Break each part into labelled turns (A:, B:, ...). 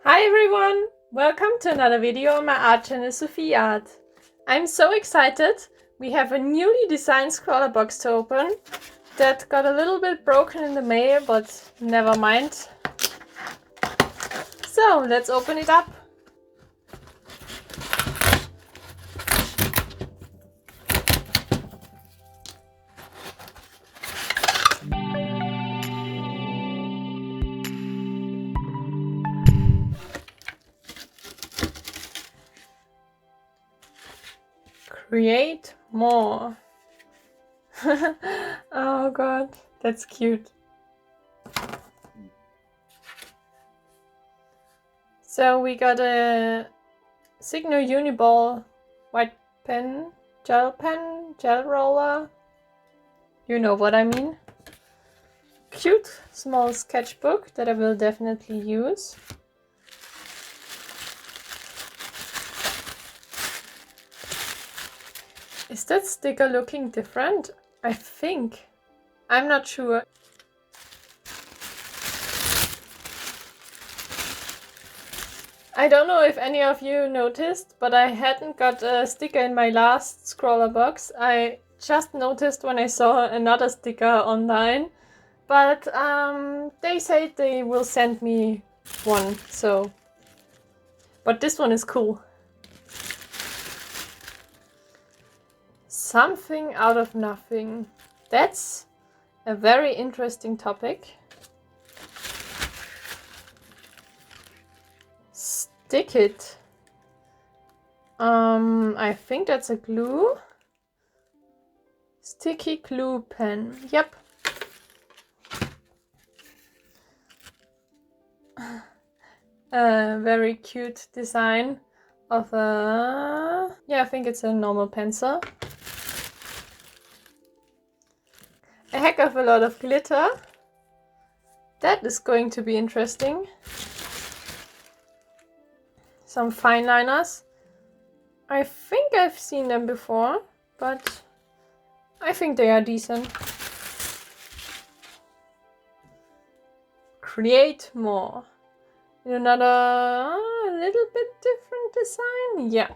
A: Hi everyone! Welcome to another video on my art channel Sophie Art. I'm so excited! We have a newly designed Scrawlrbox to open that got a little bit broken in the mail, but never mind. So let's open it up. Create more. Oh god, that's cute. So we got a Signo Uniball white pen, gel roller. You know what I mean. Cute small sketchbook that I will definitely use. Is that sticker looking different? I think. I'm not sure. I don't know if any of you noticed, but I hadn't got a sticker in my last Scrawlrbox. I just noticed when I saw another sticker online, but they said they will send me one, so. But this one is cool. Something out of nothing. That's a very interesting topic. Stick it. I think that's a glue. Sticky glue pen. Yep. A very cute design of a... yeah, I think it's a normal pencil. A heck of a lot of glitter. That is going to be interesting. Some fine liners. I think I've seen them before, but I think they are decent. Create more. In another little bit different design. Yeah.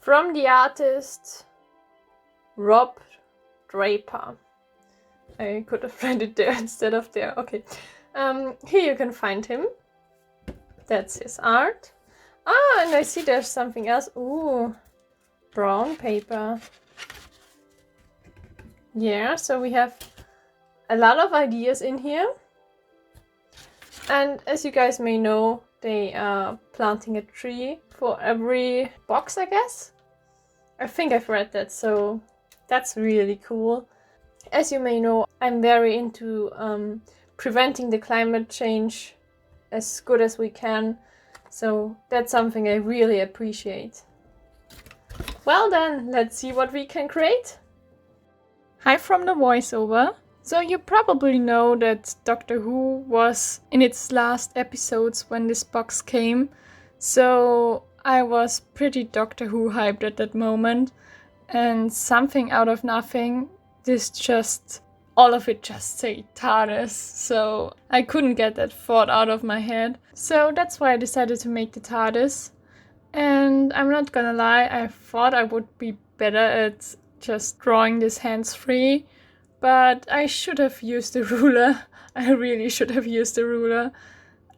A: From the artist Rob Draper. I could have read it there instead of there. Okay. Here you can find him. That's his art. Ah, and I see there's something else. Ooh, brown paper. Yeah, so we have a lot of ideas in here. And as you guys may know, they are planting a tree for every box, I guess. I think I've read that, so that's really cool. As you may know, I'm very into preventing the climate change as good as we can. So that's something I really appreciate. Well then, let's see what we can create. Hi from the voiceover. So you probably know that Doctor Who was in its last episodes when this box came. So I was pretty Doctor Who hyped at that moment. And something out of nothing, all of it just say TARDIS, so I couldn't get that thought out of my head. So that's why I decided to make the TARDIS. And I'm not gonna lie, I thought I would be better at just drawing this hands-free, but I should have used a ruler. I really should have used a ruler.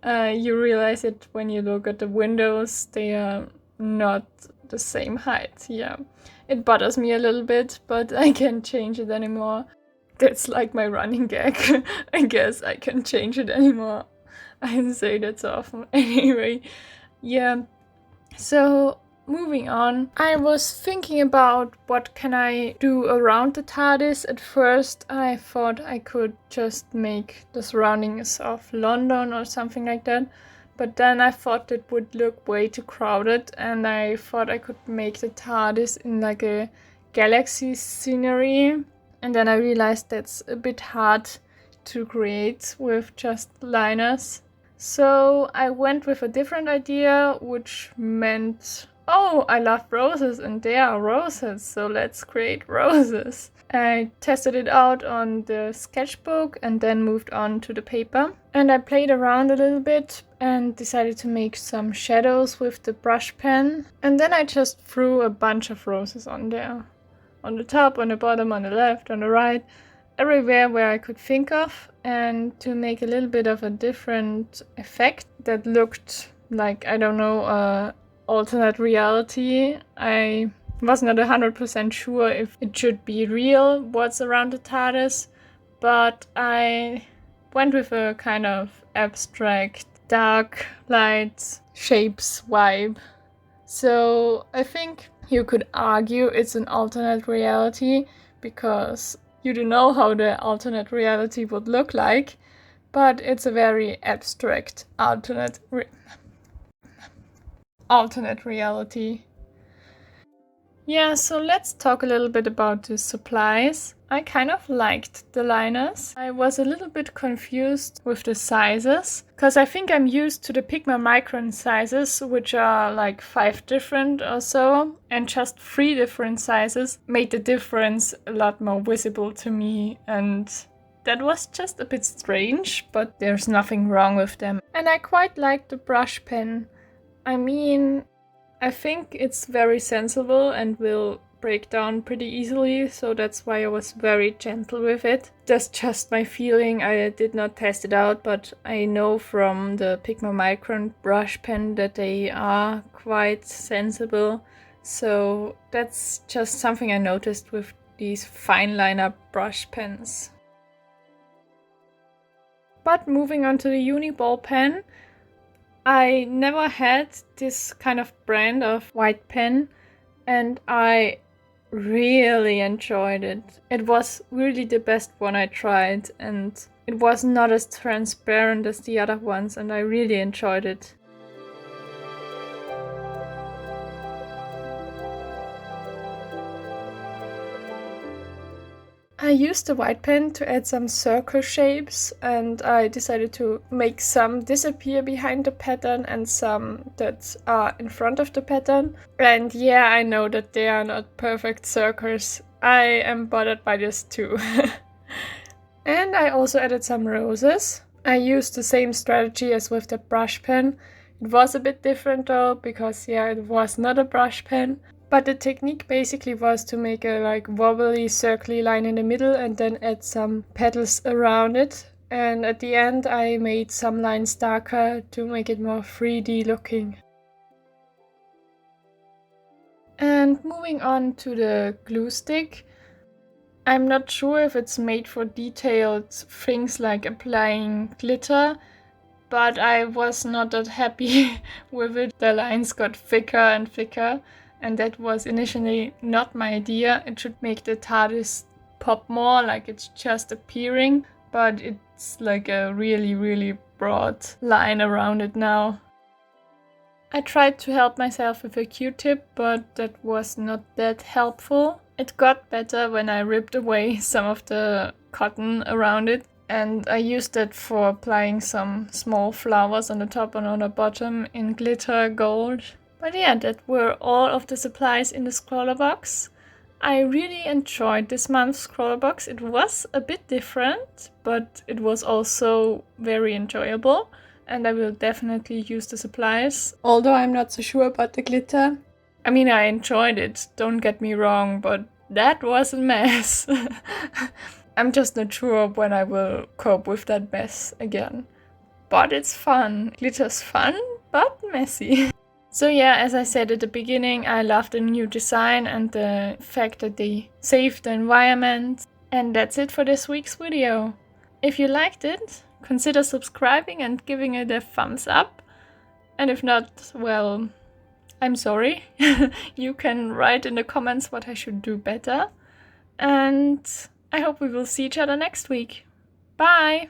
A: You realize it when you look at the windows, they are not the same height. Yeah, it bothers me a little bit, but I can't change it anymore. That's like my running gag. I guess I can't change it anymore. I say that so often. Anyway, yeah. So moving on, I was thinking about what can I do around the TARDIS. At first I thought I could just make the surroundings of London or something like that. But then I thought it would look way too crowded, and I thought I could make the TARDIS in like a galaxy scenery. And then I realized that's a bit hard to create with just liners. So I went with a different idea, which meant, oh, I love roses and there are roses, so let's create roses. I tested it out on the sketchbook and then moved on to the paper. And I played around a little bit and decided to make some shadows with the brush pen. And then I just threw a bunch of roses on there. On the top, on the bottom, on the left, on the right, everywhere where I could think of. And to make a little bit of a different effect that looked like, I don't know, alternate reality. I was not 100% sure if it should be real what's around the TARDIS, but I went with a kind of abstract, dark light shapes vibe. So I think you could argue it's an alternate reality because you don't know how the alternate reality would look like, but it's a very abstract alternate reality. Yeah, so let's talk a little bit about the supplies. I kind of liked the liners. I was a little bit confused with the sizes, because I think I'm used to the Pigma Micron sizes, which are like 5 different or so, and just 3 different sizes made the difference a lot more visible to me, and that was just a bit strange, but there's nothing wrong with them. And I quite like the brush pen. I mean, I think it's very sensible and will break down pretty easily, so that's why I was very gentle with it. That's just my feeling. I did not test it out, but I know from the Pigma Micron brush pen that they are quite sensible. So that's just something I noticed with these fine liner brush pens. But moving on to the uni ball pen, I never had this kind of brand of white pen, and I really enjoyed it. It was really the best one I tried, and it was not as transparent as the other ones, and I really enjoyed it. I used the white pen to add some circle shapes, and I decided to make some disappear behind the pattern and some that are in front of the pattern. And yeah, I know that they are not perfect circles. I am bothered by this too. And I also added some roses. I used the same strategy as with the brush pen. It was a bit different though, because yeah, it was not a brush pen. But the technique basically was to make a like wobbly circly line in the middle and then add some petals around it. And at the end I made some lines darker to make it more 3D looking. And moving on to the glue stick. I'm not sure if it's made for detailed things like applying glitter, but I was not that happy with it. The lines got thicker and thicker. And that was initially not my idea. It should make the TARDIS pop more, like it's just appearing, but it's like a really, really broad line around it now. I tried to help myself with a Q-tip, but that was not that helpful. It got better when I ripped away some of the cotton around it, and I used it for applying some small flowers on the top and on the bottom in glitter gold. But yeah, that were all of the supplies in the Scrawlrbox. I really enjoyed this month's Scrawlrbox. It was a bit different, but it was also very enjoyable. And I will definitely use the supplies, although I'm not so sure about the glitter. I mean, I enjoyed it, don't get me wrong, but that was a mess. I'm just not sure when I will cope with that mess again. But it's fun. Glitter's fun, but messy. So yeah, as I said at the beginning, I love the new design and the fact that they saved the environment. And that's it for this week's video. If you liked it, consider subscribing and giving it a thumbs up. And if not, well, I'm sorry. You can write in the comments what I should do better. And I hope we will see each other next week. Bye!